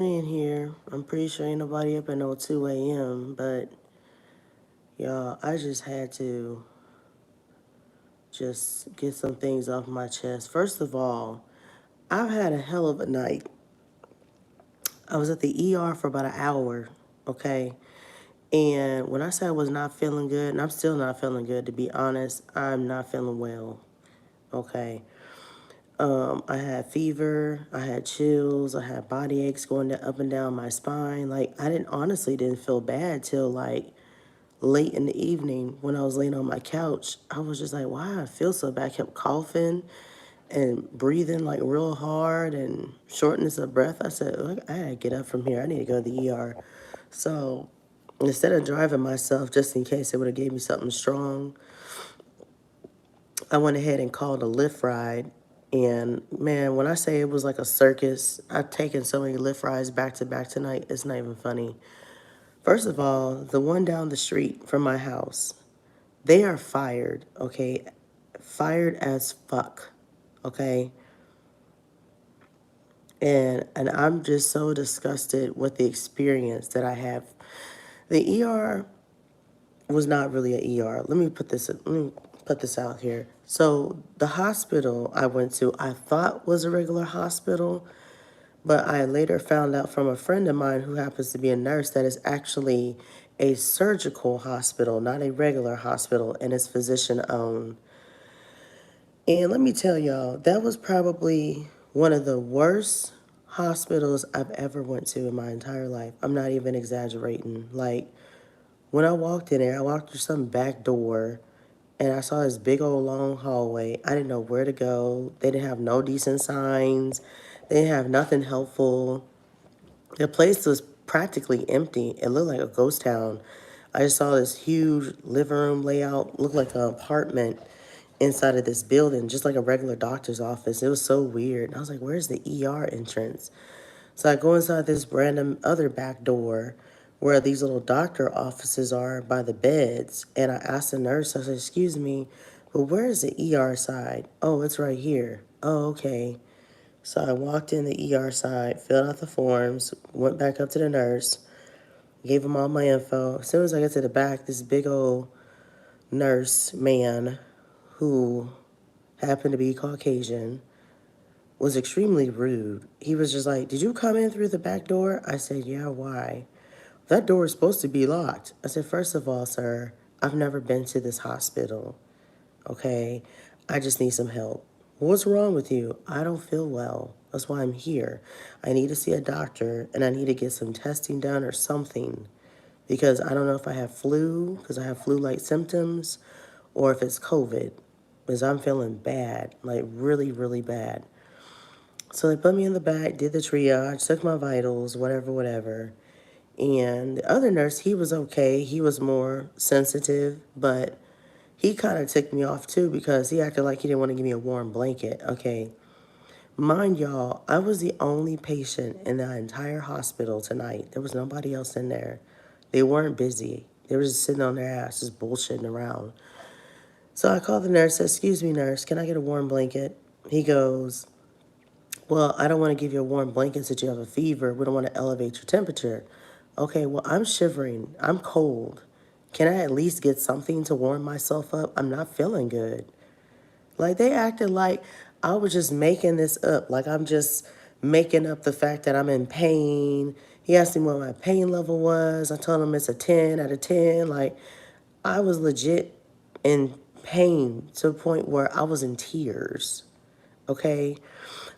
In here. I'm pretty sure ain't nobody up at no 2 a.m., but y'all, I just had to just get some things off my chest. First of all, I've had a hell of a night. I was at the ER for about an hour, okay? And when I said I was not feeling good, and I'm still not feeling good, to be honest, I'm not feeling well, okay? I had fever, I had chills, I had body aches going up and down my spine. Like, I didn't feel bad till like late in the evening when I was laying on my couch. I was just like, why I feel so bad. I kept coughing and breathing like real hard and shortness of breath. I said, look, I gotta get up from here. I need to go to the ER. So instead of driving myself just in case it would have gave me something strong, I went ahead and called a Lyft ride. And man, when I say it was like a circus, I've taken so many Lyft rides back to back tonight, it's not even funny. First of all, the one down the street from my house, they are fired, okay? Fired as fuck, okay? And I'm just so disgusted with the experience that I have. The ER was not really an ER. Let me put this out here. So the hospital I went to, I thought was a regular hospital, but I later found out from a friend of mine who happens to be a nurse that is actually a surgical hospital, not a regular hospital, and it's physician owned. And let me tell y'all, that was probably one of the worst hospitals I've ever went to in my entire life. I'm not even exaggerating. Like, when I walked in there, I walked through some back door and I saw this big old long hallway. I didn't know where to go. They didn't have no decent signs. They didn't have nothing helpful. The place was practically empty. It looked like a ghost town. I just saw this huge living room layout, looked like an apartment inside of this building, just like a regular doctor's office. It was so weird. I was like, where's the ER entrance? So I go inside this random other back door where these little doctor offices are by the beds. And I asked the nurse, I said, excuse me, but where is the ER side? Oh, it's right here. Oh, okay. So I walked in the ER side, filled out the forms, went back up to the nurse, gave him all my info. As soon as I get to the back, this big old nurse man who happened to be Caucasian was extremely rude. He was just like, did you come in through the back door? I said, yeah, why? That door is supposed to be locked. I said, first of all, sir, I've never been to this hospital, okay? I just need some help. What's wrong with you? I don't feel well. That's why I'm here. I need to see a doctor and I need to get some testing done or something because I don't know if I have flu, because I have flu-like symptoms, or if it's COVID, because I'm feeling bad, like really, really bad. So they put me in the back, did the triage, took my vitals, whatever, whatever. And the other nurse, he was okay. He was more sensitive, but he kind of ticked me off too because he acted like he didn't want to give me a warm blanket. Okay. Mind y'all, I was the only patient in the entire hospital tonight. There was nobody else in there. They weren't busy. They were just sitting on their ass, just bullshitting around. So I called the nurse, said, excuse me, nurse, can I get a warm blanket? He goes, well, I don't want to give you a warm blanket since you have a fever. We don't want to elevate your temperature. Okay, well, I'm shivering. I'm cold. Can I at least get something to warm myself up? I'm not feeling good. Like, they acted like I was just making this up. Like, I'm just making up the fact that I'm in pain. He asked me what my pain level was. I told him it's a 10 out of 10. Like, I was legit in pain to the point where I was in tears. Okay?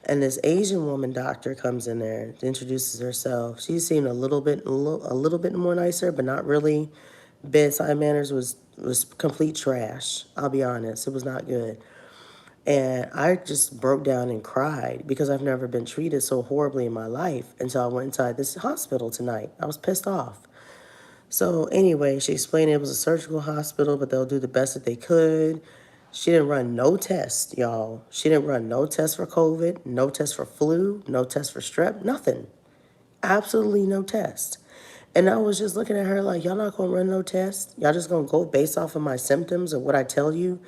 And this Asian woman doctor comes in there, introduces herself. She seemed a little bit more nicer, but not really. Bedside manners was complete trash. I'll be honest, it was not good. And I just broke down and cried because I've never been treated so horribly in my life until I went inside this hospital tonight. I was pissed off. So anyway, she explained it was a surgical hospital, but they'll do the best that they could. She didn't run no tests, y'all. She didn't run no tests for COVID, no tests for flu, no tests for strep, nothing. Absolutely no tests. And I was just looking at her like, y'all not gonna run no tests? Y'all just gonna go based off of my symptoms or what I tell you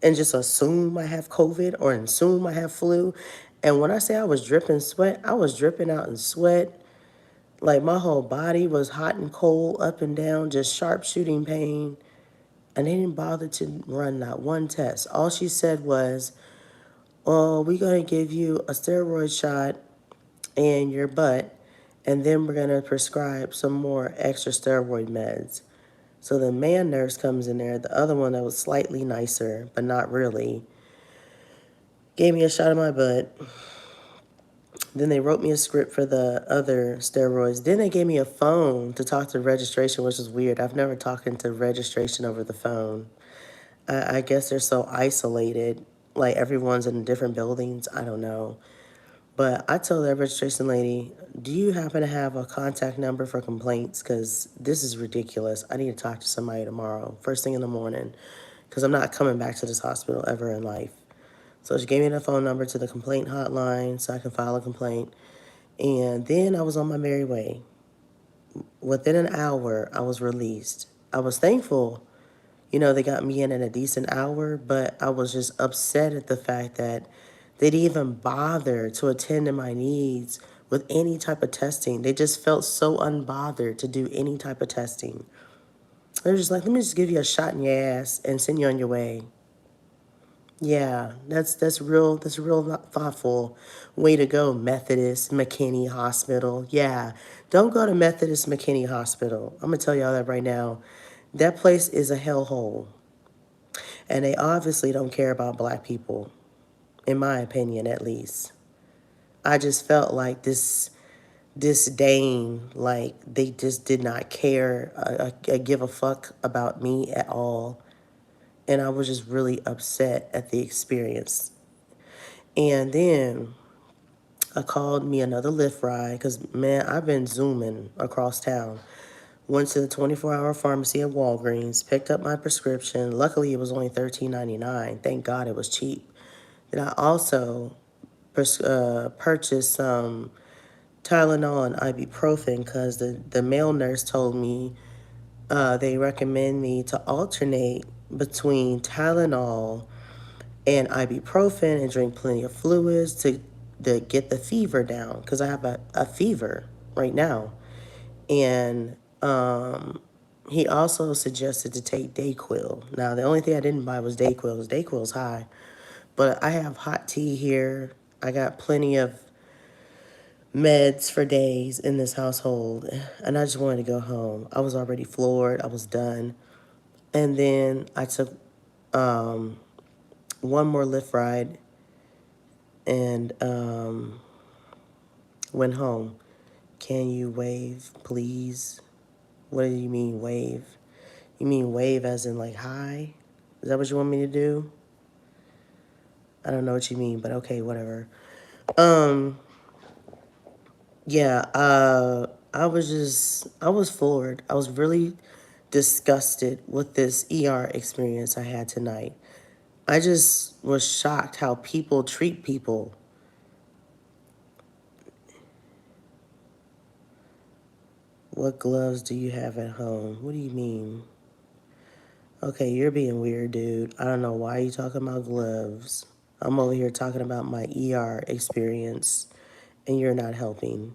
and just assume I have COVID or assume I have flu? And when I say I was dripping sweat, I was dripping out in sweat. Like my whole body was hot and cold, up and down, just sharp shooting pain. And they didn't bother to run not one test. All she said was, "Oh, we're going to give you a steroid shot in your butt, and then we're going to prescribe some more extra steroid meds." So the man nurse comes in there, the other one that was slightly nicer, but not really, gave me a shot in my butt. Then they wrote me a script for the other steroids. Then they gave me a phone to talk to registration, which is weird. I've never talked to registration over the phone. I guess they're so isolated, like everyone's in different buildings. I don't know. But I told that registration lady, do you happen to have a contact number for complaints? Because this is ridiculous. I need to talk to somebody tomorrow, first thing in the morning, because I'm not coming back to this hospital ever in life. So she gave me the phone number to the complaint hotline so I can file a complaint. And then I was on my merry way. Within an hour, I was released. I was thankful, they got me in a decent hour, but I was just upset at the fact that they didn't even bother to attend to my needs with any type of testing. They just felt so unbothered to do any type of testing. They're just like, let me just give you a shot in your ass and send you on your way. Yeah, that's real thoughtful. Way to go, Methodist McKinney Hospital. Yeah, don't go to Methodist McKinney Hospital. I'm gonna tell y'all that right now. That place is a hellhole. And they obviously don't care about black people, in my opinion, at least. I just felt like this disdain, like they just did not care, give a fuck about me at all. And I was just really upset at the experience. And then I called me another Lyft ride because, man, I've been zooming across town. Went to the 24-hour pharmacy at Walgreens, picked up my prescription. Luckily, it was only $13.99. Thank God it was cheap. Then I also purchased some Tylenol and ibuprofen because the male nurse told me they recommend me to alternate between Tylenol and ibuprofen and drink plenty of fluids to get the fever down because I have a fever right now. And he also suggested to take Dayquil. Now, the only thing I didn't buy was Dayquil because Dayquil's high. But I have hot tea here. I got plenty of meds for days in this household. And I just wanted to go home. I was already floored. I was done. And then I took one more Lyft ride and went home. Can you wave, please? What do you mean wave? You mean wave as in like hi? Is that what you want me to do? I don't know what you mean, but okay, whatever. Yeah, I was floored. I was really disgusted with this ER experience I had tonight. I just was shocked how people treat people. What gloves do you have at home? What do you mean? Okay, you're being weird, dude. I don't know why you talking about gloves. I'm over here talking about my ER experience, and you're not helping.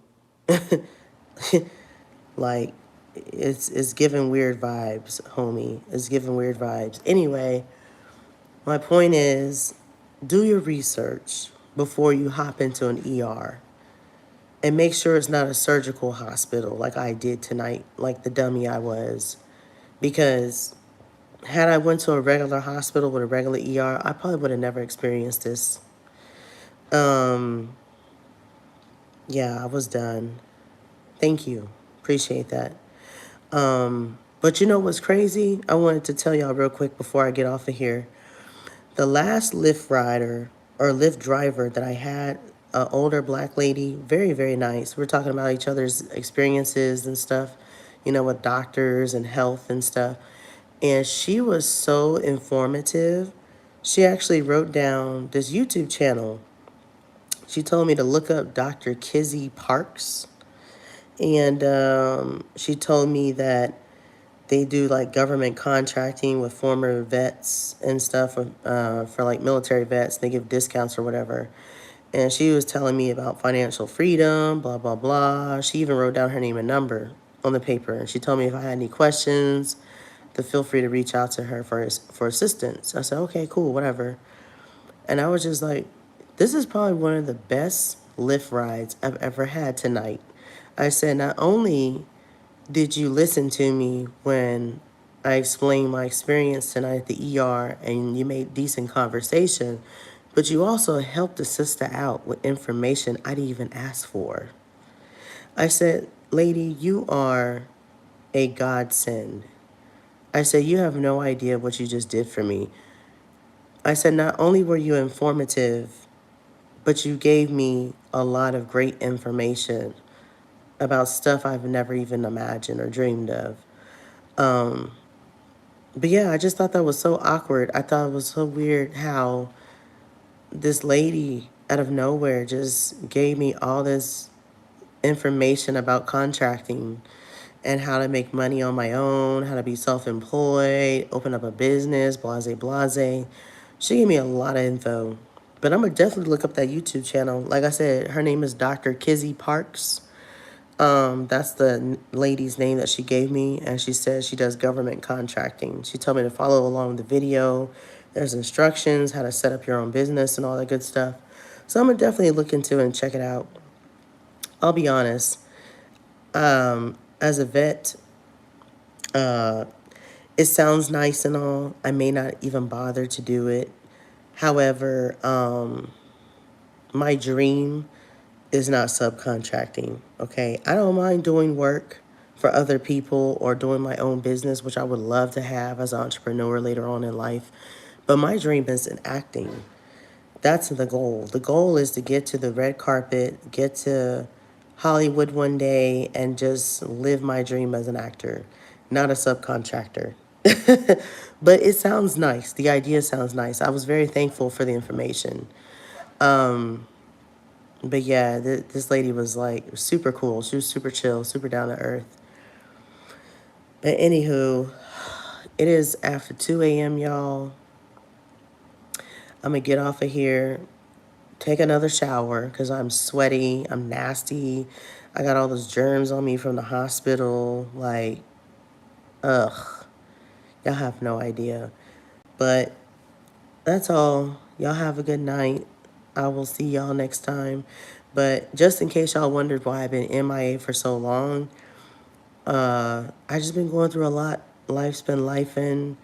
Like, it's giving weird vibes, homie. It's giving weird vibes. Anyway, my point is, do your research before you hop into an ER. And make sure it's not a surgical hospital like I did tonight, like the dummy I was. Because had I went to a regular hospital with a regular ER, I probably would have never experienced this. Yeah, I was done. Thank you. Appreciate that. But you know what's crazy? I wanted to tell y'all real quick before I get off of here. The last Lyft rider or Lyft driver that I had, an older black lady, very, very nice. We're talking about each other's experiences and stuff, with doctors and health and stuff. And she was so informative. She actually wrote down this YouTube channel. She told me to look up Dr. Kizzy Parks. And she told me that they do like government contracting with former vets and stuff for like military vets. They give discounts or whatever. And she was telling me about financial freedom, blah, blah, blah. She even wrote down her name and number on the paper. And she told me if I had any questions, to feel free to reach out to her for assistance. I said, okay, cool, whatever. And I was just like, this is probably one of the best Lyft rides I've ever had tonight. I said, not only did you listen to me when I explained my experience tonight at the ER and you made decent conversation, but you also helped the sister out with information I didn't even ask for. I said, lady, you are a godsend. I said, you have no idea what you just did for me. I said, not only were you informative, but you gave me a lot of great information about stuff I've never even imagined or dreamed of. But yeah, I just thought that was so awkward. I thought it was so weird how this lady out of nowhere just gave me all this information about contracting and how to make money on my own, how to be self-employed, open up a business, blase, blase. She gave me a lot of info. But I'm going to definitely look up that YouTube channel. Like I said, her name is Dr. Kizzy Parks. That's the lady's name that she gave me, and she says she does government contracting. She told me to follow along the video. There's instructions, how to set up your own business and all that good stuff. So I'm going to definitely look into it and check it out. I'll be honest. As a vet, it sounds nice and all. I may not even bother to do it. However, my dream is not subcontracting, okay? I don't mind doing work for other people or doing my own business, which I would love to have as an entrepreneur later on in life. But my dream is in acting. That's the goal. The goal is to get to the red carpet, get to Hollywood one day, and just live my dream as an actor, not a subcontractor. But it sounds nice. The idea sounds nice. I was very thankful for the information. But yeah, this lady was like super cool. She was super chill, super down to earth. But anywho, it is after 2 a.m., y'all. I'm going to get off of here, take another shower because I'm sweaty. I'm nasty. I got all those germs on me from the hospital. Like, ugh. Y'all have no idea. But that's all. Y'all have a good night. I will see y'all next time. But just in case y'all wondered why I've been MIA for so long, I just been going through a lot. Life's been lifing.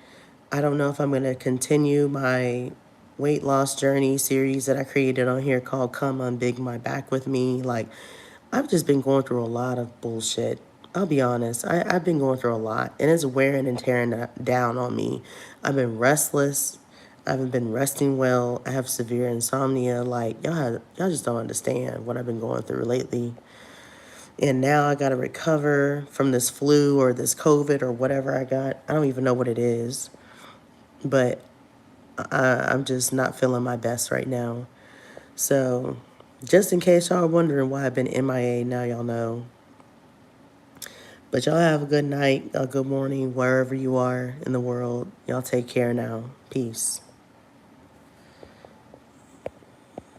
I don't know if I'm going to continue my weight loss journey series that I created on here called Come Unbig My Back With Me. Like, I've just been going through a lot of bullshit. I'll be honest. I've been going through a lot, and it's wearing and tearing down on me. I've been restless. I haven't been resting well. I have severe insomnia. Like, y'all just don't understand what I've been going through lately. And now I got to recover from this flu or this COVID or whatever I got. I don't even know what it is. But I'm just not feeling my best right now. So just in case y'all are wondering why I've been MIA, now y'all know. But y'all have a good night, a good morning, wherever you are in the world. Y'all take care now. Peace.